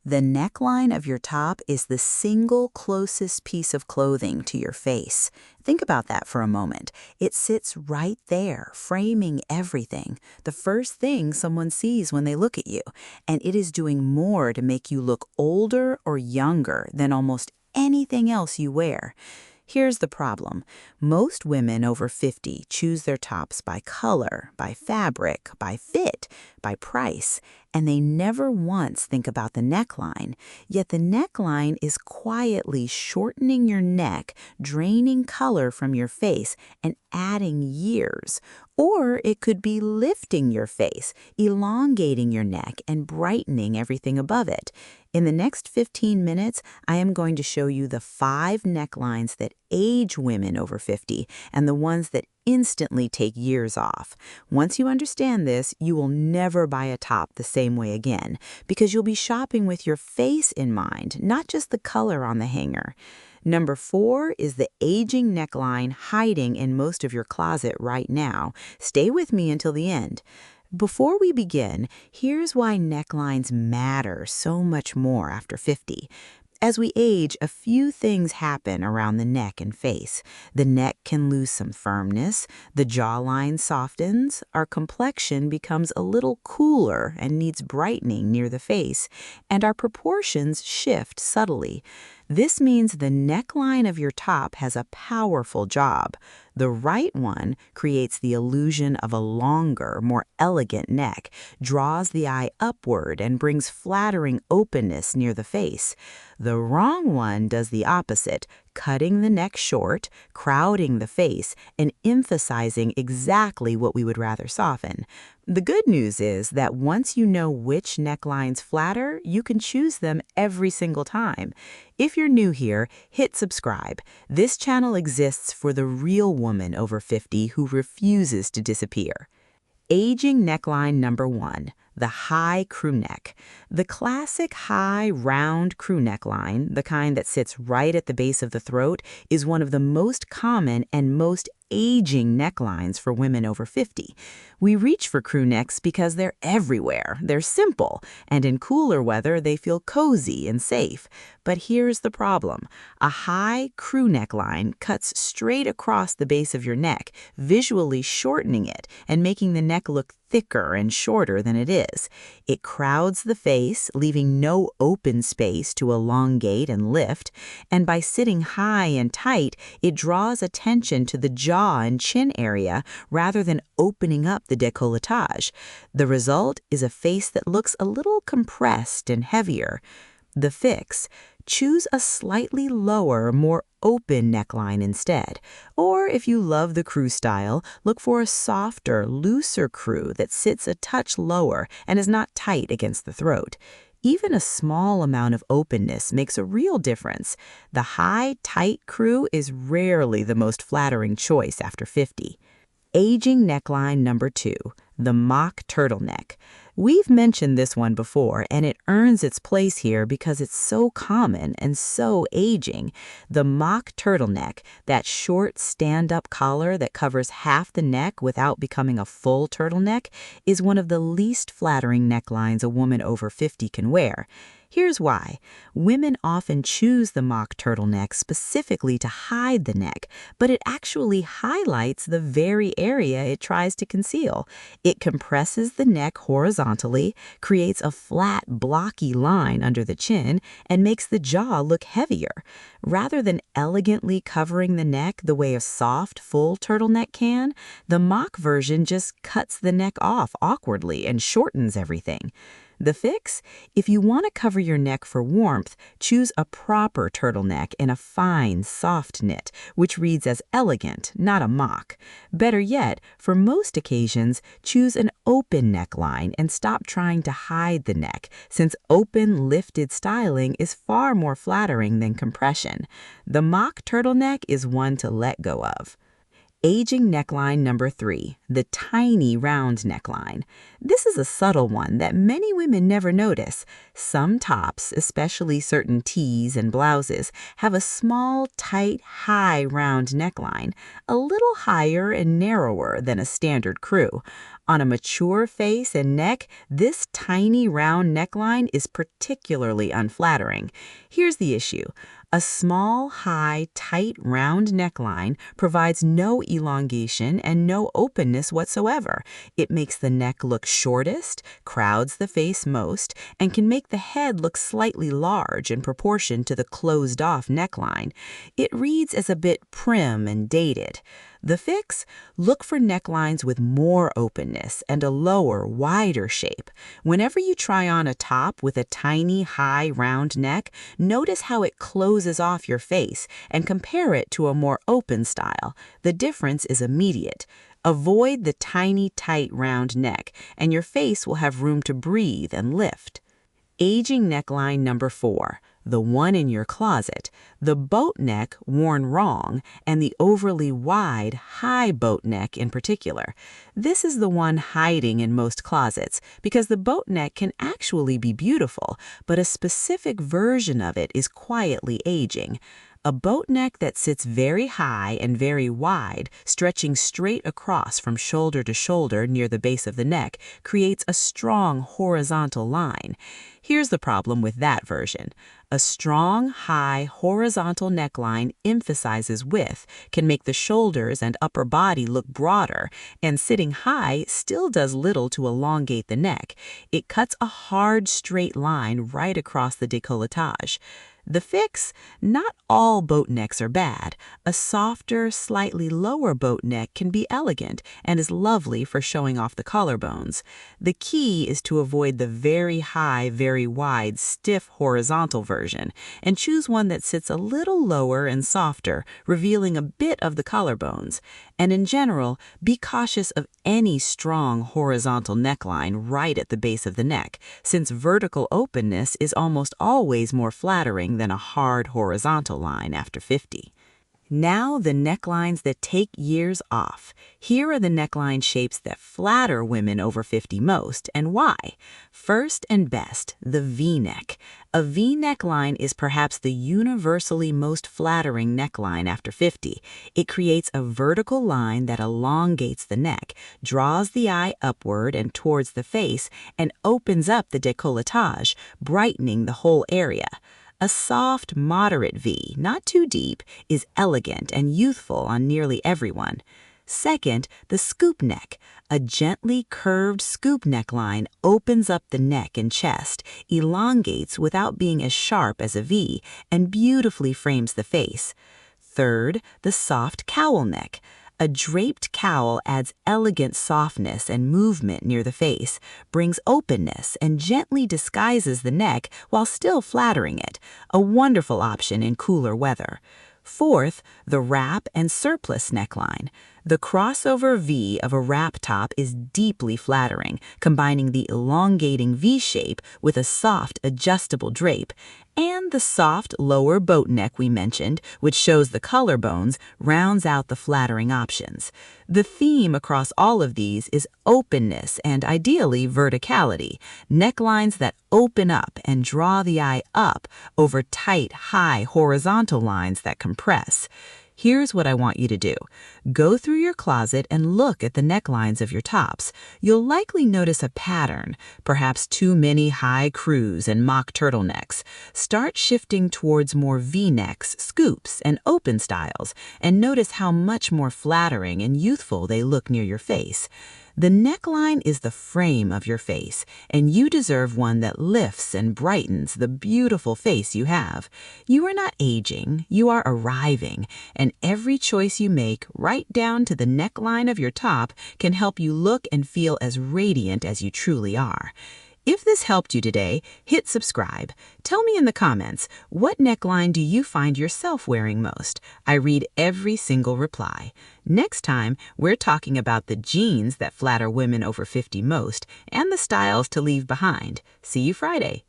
The neckline of your top is the single closest piece of clothing to your face. Think about that for a moment. It sits right there, framing everything, the first thing someone sees when they look at you, and it is doing more to make you look older or younger than almost anything else you wear. Here's the problem. Most women over 50 choose their tops by color, by fabric, by fit, by price, and they never once think about the neckline. Yet the neckline is quietly shortening your neck, draining color from your face, and adding years. Or it could be lifting your face, elongating your neck, and brightening everything above it. In the next 15 minutes, I am going to show you the 5 necklines that age women over 50 and the ones that instantly take years off. Once you understand this, you will never buy a top the same way again because you'll be shopping with your face in mind, not just the color on the hanger. Number 4 is the aging neckline hiding in most of your closet right now. Stay with me until the end. Before we begin, here's why necklines matter so much more after 50. As we age, a few things happen around the neck and face. The neck can lose some firmness, the jawline softens, our complexion becomes a little cooler and needs brightening near the face, and our proportions shift subtly. This means the neckline of your top has a powerful job. The right one creates the illusion of a longer, more elegant neck, draws the eye upward, and brings flattering openness near the face. The wrong one does the opposite, cutting the neck short, crowding the face, and emphasizing exactly what we would rather soften. The good news is that once you know which necklines flatter, you can choose them every single time. If you're new here, hit subscribe. This channel exists for the real woman over 50 who refuses to disappear. Aging neckline number 1, the high crew neck. The classic high, round crew neckline, the kind that sits right at the base of the throat, is one of the most common and most aging necklines for women over 50. We reach for crew necks because they're everywhere, they're simple, and in cooler weather they feel cozy and safe. But here's the problem. A high crew neckline cuts straight across the base of your neck, visually shortening it and making the neck look thicker and shorter than it is. It crowds the face, leaving no open space to elongate and lift, and by sitting high and tight, it draws attention to the jaw and chin area rather than opening up the décolletage. The result is a face that looks a little compressed and heavier. The fix: choose a slightly lower, more open neckline instead. Or if you love the crew style, look for a softer, looser crew that sits a touch lower and is not tight against the throat. Even a small amount of openness makes a real difference. The high, tight crew is rarely the most flattering choice after 50. Aging neckline number 2, the mock turtleneck. We've mentioned this one before, and it earns its place here because it's so common and so aging. The mock turtleneck, that short stand-up collar that covers half the neck without becoming a full turtleneck, is one of the least flattering necklines a woman over 50 can wear. Here's why. Women often choose the mock turtleneck specifically to hide the neck, but it actually highlights the very area it tries to conceal. It compresses the neck horizontally, creates a flat, blocky line under the chin, and makes the jaw look heavier. Rather than elegantly covering the neck the way a soft, full turtleneck can, the mock version just cuts the neck off awkwardly and shortens everything. The fix? If you want to cover your neck for warmth, choose a proper turtleneck in a fine, soft knit, which reads as elegant, not a mock. Better yet, for most occasions, choose an open neckline and stop trying to hide the neck, since open, lifted styling is far more flattering than compression. The mock turtleneck is one to let go of. Aging neckline number 3, the tiny round neckline. This is a subtle one that many women never notice. Some tops, especially certain tees and blouses, have a small, tight, high round neckline, a little higher and narrower than a standard crew. On a mature face and neck, this tiny round neckline is particularly unflattering. Here's the issue. A small, high, tight, round neckline provides no elongation and no openness whatsoever. It makes the neck look shortest, crowds the face most, and can make the head look slightly large in proportion to the closed-off neckline. It reads as a bit prim and dated. The fix? Look for necklines with more openness and a lower, wider shape. Whenever you try on a top with a tiny, high, round neck, notice how it closes off your face and compare it to a more open style. The difference is immediate. Avoid the tiny, tight, round neck, and your face will have room to breathe and lift. Aging neckline number 4. The one in your closet, the boat neck worn wrong, and the overly wide, high boat neck in particular. This is the one hiding in most closets because the boat neck can actually be beautiful, but a specific version of it is quietly aging. A boat neck that sits very high and very wide, stretching straight across from shoulder to shoulder near the base of the neck, creates a strong horizontal line. Here's the problem with that version. A strong, high, horizontal neckline emphasizes width, can make the shoulders and upper body look broader, and sitting high still does little to elongate the neck. It cuts a hard, straight line right across the décolletage. The fix? Not all boat necks are bad. A softer, slightly lower boat neck can be elegant and is lovely for showing off the collarbones. The key is to avoid the very high, very wide, stiff horizontal version and choose one that sits a little lower and softer, revealing a bit of the collarbones. And in general, be cautious of any strong horizontal neckline right at the base of the neck, since vertical openness is almost always more flattering than a hard horizontal line after 50. Now the necklines that take years off. Here are the neckline shapes that flatter women over 50 most, and why. First and best, the V-neck. A V neckline is perhaps the universally most flattering neckline after 50. It creates a vertical line that elongates the neck, draws the eye upward and towards the face, and opens up the décolletage, brightening the whole area. A soft, moderate V, not too deep, is elegant and youthful on nearly everyone. Second, the scoop neck. A gently curved scoop neckline opens up the neck and chest, elongates without being as sharp as a V, and beautifully frames the face. Third, the soft cowl neck. A draped cowl adds elegant softness and movement near the face, brings openness, and gently disguises the neck while still flattering it, a wonderful option in cooler weather. Fourth, the wrap and surplice neckline. The crossover V of a wrap top is deeply flattering, combining the elongating V shape with a soft, adjustable drape, and the soft lower boat neck we mentioned, which shows the collarbones, rounds out the flattering options. The theme across all of these is openness and ideally verticality, necklines that open up and draw the eye up over tight, high horizontal lines that compress. Here's what I want you to do. Go through your closet and look at the necklines of your tops. You'll likely notice a pattern, perhaps too many high crews and mock turtlenecks. Start shifting towards more V-necks, scoops, and open styles, and notice how much more flattering and youthful they look near your face. The neckline is the frame of your face, and you deserve one that lifts and brightens the beautiful face you have. You are not aging, you are arriving, and every choice you make, right down to the neckline of your top, can help you look and feel as radiant as you truly are. If this helped you today, hit subscribe. Tell me in the comments, what neckline do you find yourself wearing most? I read every single reply. Next time, we're talking about the jeans that flatter women over 50 most and the styles to leave behind. See you Friday.